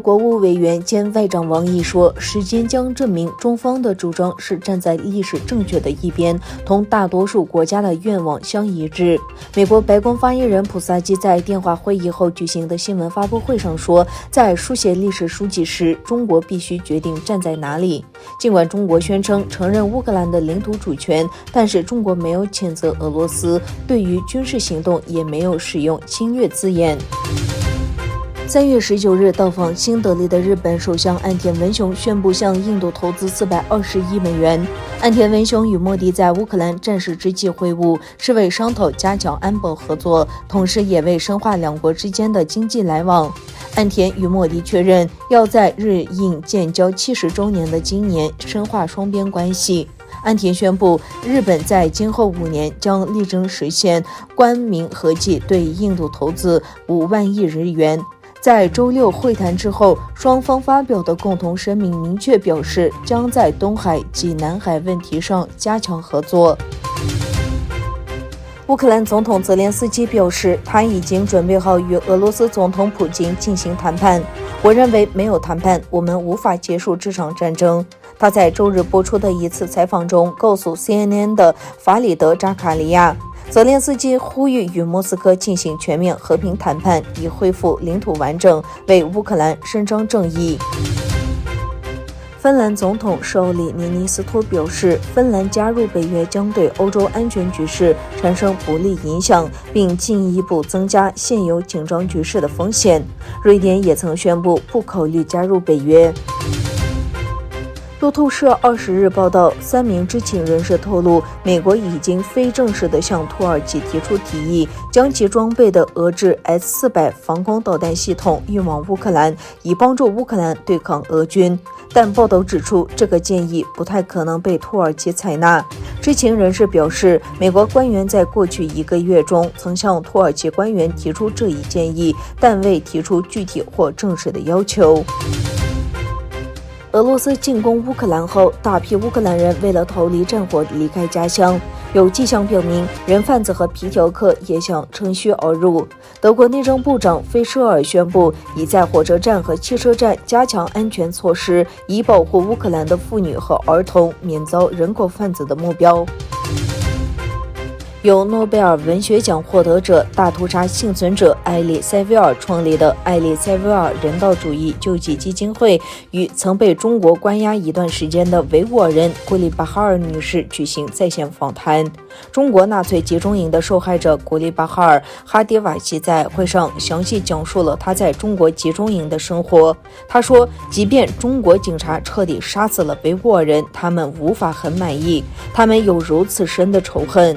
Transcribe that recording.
国国务委员兼外长王毅说，时间将证明中方的主张是站在历史正确的一边，同大多数国家的愿望相一致。美国白宫发言人普萨基在电话会议后举行的新闻发布会上说，在书写历史书籍时，中国必须决定站在哪里。尽管中国宣称承认乌克兰的领土主权，但是中国没有谴责俄罗斯，对于军事行动也没有使用侵略字眼。3月19日到访新德里的日本首相岸田文雄宣布向印度投资420亿美元。岸田文雄与莫迪在乌克兰战事之际会晤，是为商讨加强安保合作，同时也为深化两国之间的经济来往。岸田与莫迪确认要在日印建交70周年的今年深化双边关系。岸田宣布，日本在今后5年将力争实现官民合计对印度投资5万亿日元。在周六会谈之后，双方发表的共同声明明确表示，将在东海及南海问题上加强合作。乌克兰总统泽连斯基表示，他已经准备好与俄罗斯总统普京进行谈判。我认为没有谈判，我们无法结束这场战争。他在周日播出的一次采访中告诉 CNN 的法里德扎卡利亚，泽连斯基呼吁与莫斯科进行全面和平谈判，以恢复领土完整，为乌克兰伸张正义。芬兰总统绍里尼尼斯托表示，芬兰加入北约将对欧洲安全局势产生不利影响，并进一步增加现有紧张局势的风险。瑞典也曾宣布不考虑加入北约。路透社20日报道，3名知情人士透露，美国已经非正式地向土耳其提出提议，将其装备的俄制 S-400防空导弹系统运往乌克兰，以帮助乌克兰对抗俄军。但报道指出，这个建议不太可能被土耳其采纳。知情人士表示，美国官员在过去1个月中曾向土耳其官员提出这一建议，但未提出具体或正式的要求。俄罗斯进攻乌克兰后，大批乌克兰人为了逃离战火离开家乡。有迹象表明，人贩子和皮条客也想趁虚而入。德国内政部长菲舍尔宣布，已在火车站和汽车站加强安全措施，以保护乌克兰的妇女和儿童免遭人口贩子的目标。由诺贝尔文学奖获得者、大屠杀幸存者艾丽·塞维尔创立的艾丽·塞维尔人道主义救济基金会与曾被中国关押一段时间的维吾尔人古里巴哈尔女士举行在线访谈。中国纳粹集中营的受害者古里巴哈尔·哈迪瓦西在会上详细讲述了他在中国集中营的生活。他说，即便中国警察彻底杀死了维吾尔人，他们无法很满意，他们有如此深的仇恨。